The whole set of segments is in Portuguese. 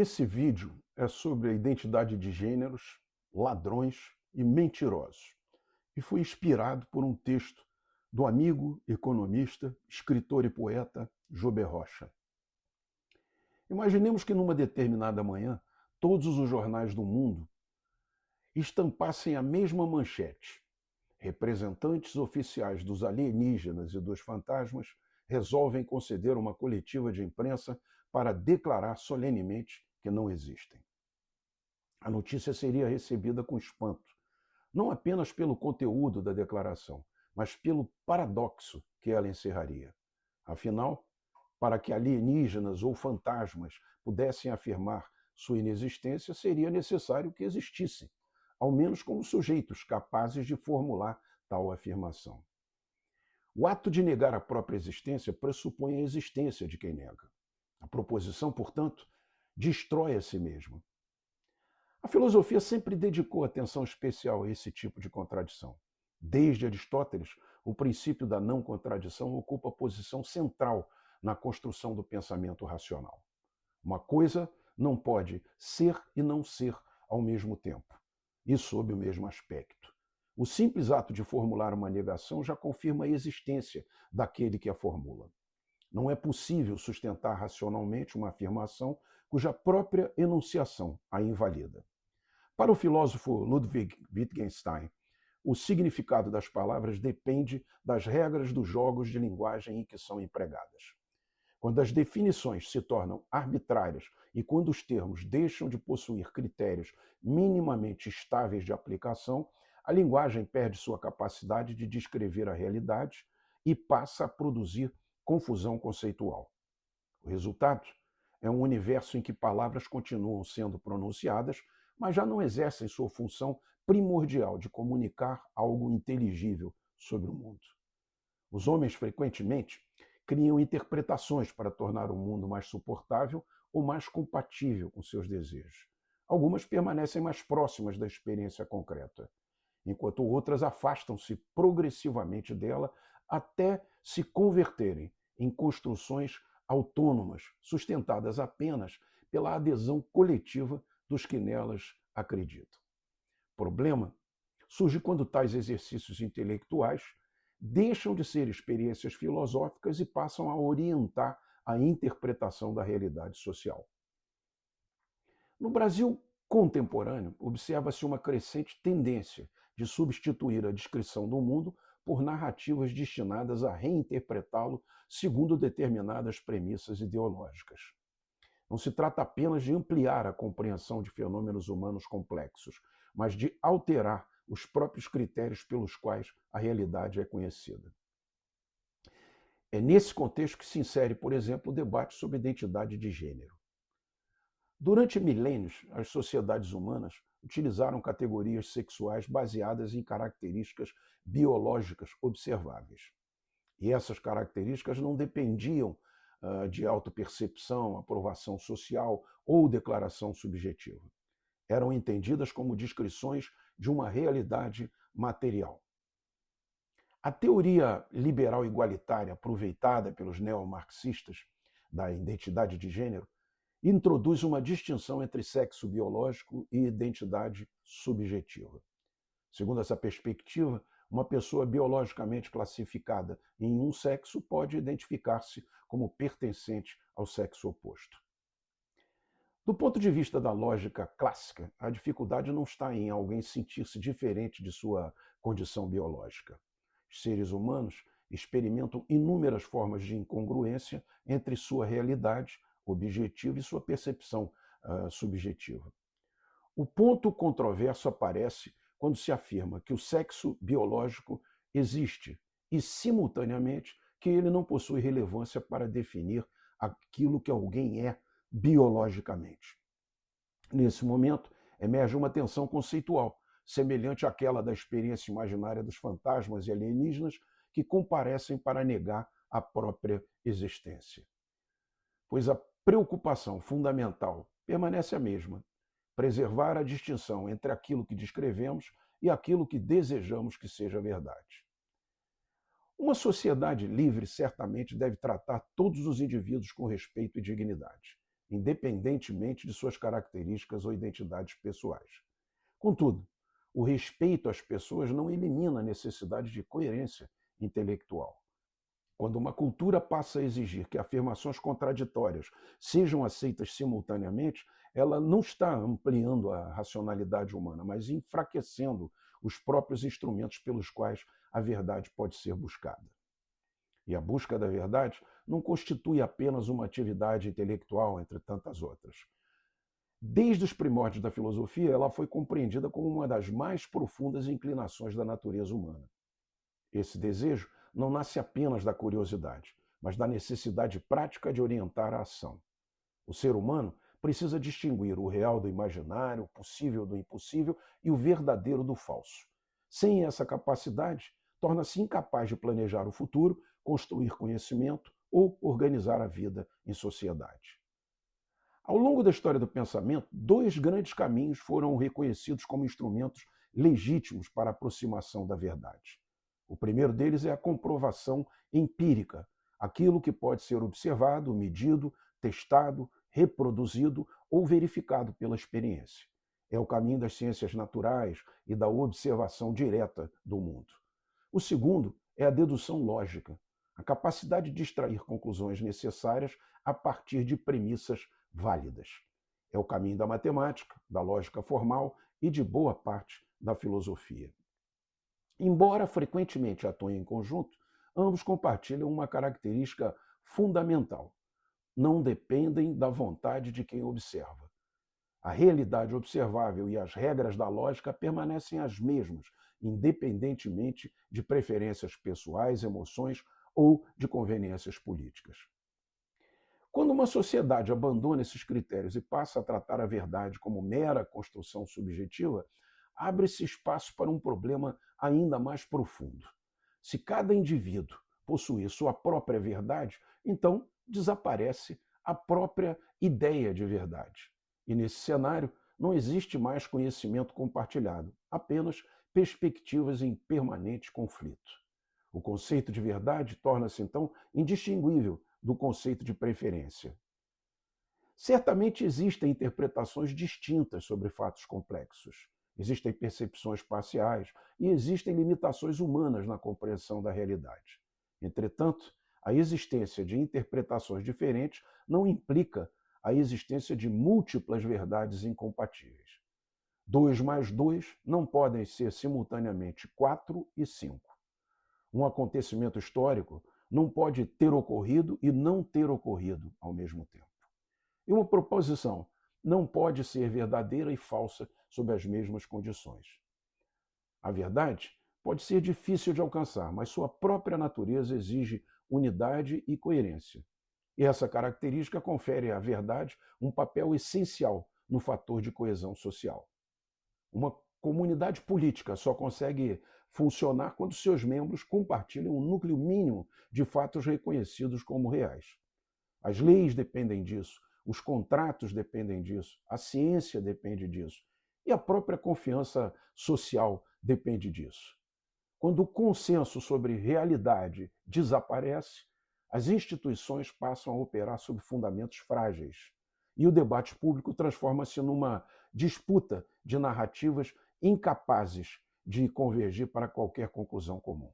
Esse vídeo é sobre a identidade de gêneros, ladrões e mentirosos, e foi inspirado por um texto do amigo, economista, escritor e poeta Jober Rocha. Imaginemos que numa determinada manhã, todos os jornais do mundo estampassem a mesma manchete. Representantes oficiais dos alienígenas e dos fantasmas resolvem conceder uma coletiva de imprensa para declarar solenemente que não existem. A notícia seria recebida com espanto, não apenas pelo conteúdo da declaração, mas pelo paradoxo que ela encerraria. Afinal, para que alienígenas ou fantasmas pudessem afirmar sua inexistência, seria necessário que existissem, ao menos como sujeitos capazes de formular tal afirmação. O ato de negar a própria existência pressupõe a existência de quem nega. A proposição, portanto, destrói a si mesma. A filosofia sempre dedicou atenção especial a esse tipo de contradição. Desde Aristóteles, o princípio da não contradição ocupa posição central na construção do pensamento racional. Uma coisa não pode ser e não ser ao mesmo tempo, e sob o mesmo aspecto. O simples ato de formular uma negação já confirma a existência daquele que a formula. Não é possível sustentar racionalmente uma afirmação cuja própria enunciação a invalida. Para o filósofo Ludwig Wittgenstein, o significado das palavras depende das regras dos jogos de linguagem em que são empregadas. Quando as definições se tornam arbitrárias e quando os termos deixam de possuir critérios minimamente estáveis de aplicação, a linguagem perde sua capacidade de descrever a realidade e passa a produzir confusão conceitual. O resultado é um universo em que palavras continuam sendo pronunciadas, mas já não exercem sua função primordial de comunicar algo inteligível sobre o mundo. Os homens, frequentemente, criam interpretações para tornar o mundo mais suportável ou mais compatível com seus desejos. Algumas permanecem mais próximas da experiência concreta, enquanto outras afastam-se progressivamente dela até se converterem em construções autônomas, sustentadas apenas pela adesão coletiva dos que nelas acreditam. O problema surge quando tais exercícios intelectuais deixam de ser experiências filosóficas e passam a orientar a interpretação da realidade social. No Brasil contemporâneo, observa-se uma crescente tendência de substituir a descrição do mundo por narrativas destinadas a reinterpretá-lo segundo determinadas premissas ideológicas. Não se trata apenas de ampliar a compreensão de fenômenos humanos complexos, mas de alterar os próprios critérios pelos quais a realidade é conhecida. É nesse contexto que se insere, por exemplo, o debate sobre identidade de gênero. Durante milênios, as sociedades humanas utilizaram categorias sexuais baseadas em características biológicas observáveis. E essas características não dependiam de autopercepção, aprovação social ou declaração subjetiva. Eram entendidas como descrições de uma realidade material. A teoria liberal igualitária aproveitada pelos neomarxistas da identidade de gênero introduz uma distinção entre sexo biológico e identidade subjetiva. Segundo essa perspectiva, uma pessoa biologicamente classificada em um sexo pode identificar-se como pertencente ao sexo oposto. Do ponto de vista da lógica clássica, a dificuldade não está em alguém sentir-se diferente de sua condição biológica. Os seres humanos experimentam inúmeras formas de incongruência entre sua realidade objetiva e sua percepção subjetiva. O ponto controverso aparece quando se afirma que o sexo biológico existe e, simultaneamente, que ele não possui relevância para definir aquilo que alguém é biologicamente. Nesse momento, emerge uma tensão conceitual, semelhante àquela da experiência imaginária dos fantasmas e alienígenas que comparecem para negar a própria existência. Pois a preocupação fundamental permanece a mesma: preservar a distinção entre aquilo que descrevemos e aquilo que desejamos que seja verdade. Uma sociedade livre certamente deve tratar todos os indivíduos com respeito e dignidade. independentemente de suas características ou identidades pessoais. Contudo, o respeito às pessoas não elimina a necessidade de coerência intelectual. Quando uma cultura passa a exigir que afirmações contraditórias sejam aceitas simultaneamente, ela não está ampliando a racionalidade humana, mas enfraquecendo os próprios instrumentos pelos quais a verdade pode ser buscada. E a busca da verdade não constitui apenas uma atividade intelectual entre tantas outras. Desde os primórdios da filosofia, ela foi compreendida como uma das mais profundas inclinações da natureza humana. Esse desejo não nasce apenas da curiosidade, mas da necessidade prática de orientar a ação. O ser humano precisa distinguir o real do imaginário, o possível do impossível e o verdadeiro do falso. Sem essa capacidade, torna-se incapaz de planejar o futuro, construir conhecimento ou organizar a vida em sociedade. Ao longo da história do pensamento, dois grandes caminhos foram reconhecidos como instrumentos legítimos para a aproximação da verdade. O primeiro deles é a comprovação empírica, aquilo que pode ser observado, medido, testado, reproduzido ou verificado pela experiência. É o caminho das ciências naturais e da observação direta do mundo. O segundo é a dedução lógica, a capacidade de extrair conclusões necessárias a partir de premissas válidas. É o caminho da matemática, da lógica formal e de boa parte da filosofia. Embora frequentemente atuem em conjunto, ambos compartilham uma característica fundamental: não dependem da vontade de quem observa. A realidade observável e as regras da lógica permanecem as mesmas, independentemente de preferências pessoais, emoções ou de conveniências políticas. Quando uma sociedade abandona esses critérios e passa a tratar a verdade como mera construção subjetiva, abre-se espaço para um problema ainda mais profundo. Se cada indivíduo possuir sua própria verdade, então desaparece a própria ideia de verdade. E nesse cenário, não existe mais conhecimento compartilhado, apenas perspectivas em permanente conflito. O conceito de verdade torna-se, então, indistinguível do conceito de preferência. Certamente existem interpretações distintas sobre fatos complexos. Existem percepções parciais e existem limitações humanas na compreensão da realidade. Entretanto, a existência de interpretações diferentes não implica a existência de múltiplas verdades incompatíveis. 2 mais 2 não podem ser simultaneamente 4 e 5. Um acontecimento histórico não pode ter ocorrido e não ter ocorrido ao mesmo tempo. E uma proposição não pode ser verdadeira e falsa sob as mesmas condições. A verdade pode ser difícil de alcançar, mas sua própria natureza exige unidade e coerência. E essa característica confere à verdade um papel essencial no fator de coesão social. Uma comunidade política só consegue funcionar quando seus membros compartilham um núcleo mínimo de fatos reconhecidos como reais. As leis dependem disso, os contratos dependem disso, a ciência depende disso e a própria confiança social depende disso. Quando o consenso sobre realidade desaparece, as instituições passam a operar sob fundamentos frágeis e o debate público transforma-se numa disputa de narrativas incapazes de convergir para qualquer conclusão comum.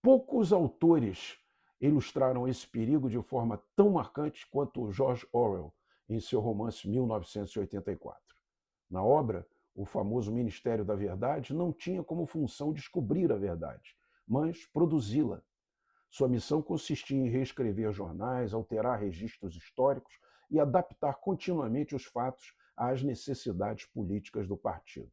Poucos autores ilustraram esse perigo de forma tão marcante quanto George Orwell em seu romance 1984. Na obra, o famoso Ministério da Verdade não tinha como função descobrir a verdade, mas produzi-la. Sua missão consistia em reescrever jornais, alterar registros históricos e adaptar continuamente os fatos às necessidades políticas do partido.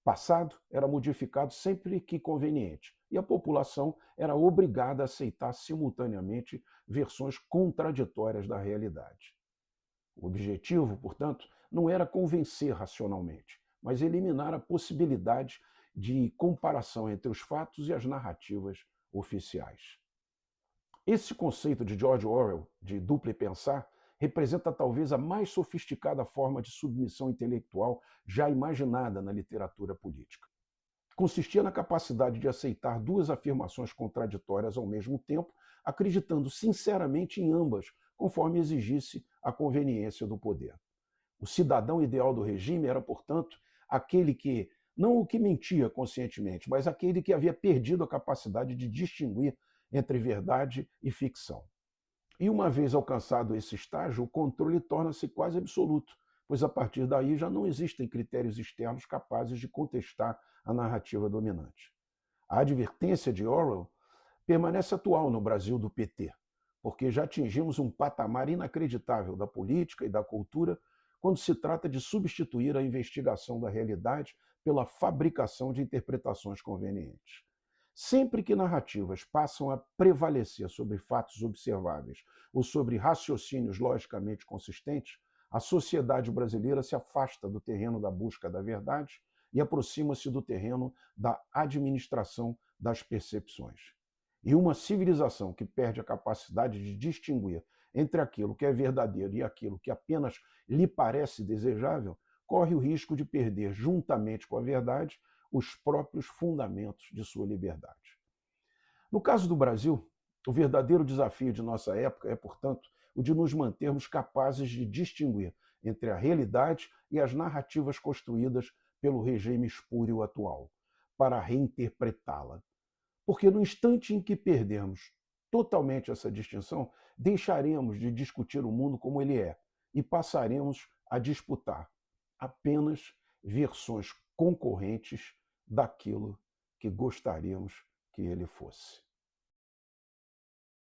Passado era modificado sempre que conveniente, e a população era obrigada a aceitar simultaneamente versões contraditórias da realidade. O objetivo, portanto, não era convencer racionalmente, mas eliminar a possibilidade de comparação entre os fatos e as narrativas oficiais. Esse conceito de George Orwell, de duplo pensar, representa talvez a mais sofisticada forma de submissão intelectual já imaginada na literatura política. Consistia na capacidade de aceitar duas afirmações contraditórias ao mesmo tempo, acreditando sinceramente em ambas, conforme exigisse à conveniência do poder. O cidadão ideal do regime era, portanto, aquele que, não o que mentia conscientemente, mas aquele que havia perdido a capacidade de distinguir entre verdade e ficção. E uma vez alcançado esse estágio, o controle torna-se quase absoluto, pois a partir daí já não existem critérios externos capazes de contestar a narrativa dominante. A advertência de Orwell permanece atual no Brasil do PT, porque já atingimos um patamar inacreditável da política e da cultura quando se trata de substituir a investigação da realidade pela fabricação de interpretações convenientes. Sempre que narrativas passam a prevalecer sobre fatos observáveis ou sobre raciocínios logicamente consistentes, a sociedade brasileira se afasta do terreno da busca da verdade e aproxima-se do terreno da administração das percepções. E uma civilização que perde a capacidade de distinguir entre aquilo que é verdadeiro e aquilo que apenas lhe parece desejável, corre o risco de perder, juntamente com a verdade, os próprios fundamentos de sua liberdade. No caso do Brasil, o verdadeiro desafio de nossa época é, portanto, o de nos mantermos capazes de distinguir entre a realidade e as narrativas construídas pelo regime espúrio atual, para reinterpretá-la. Porque no instante em que perdermos totalmente essa distinção, deixaremos de discutir o mundo como ele é e passaremos a disputar apenas versões concorrentes daquilo que gostaríamos que ele fosse.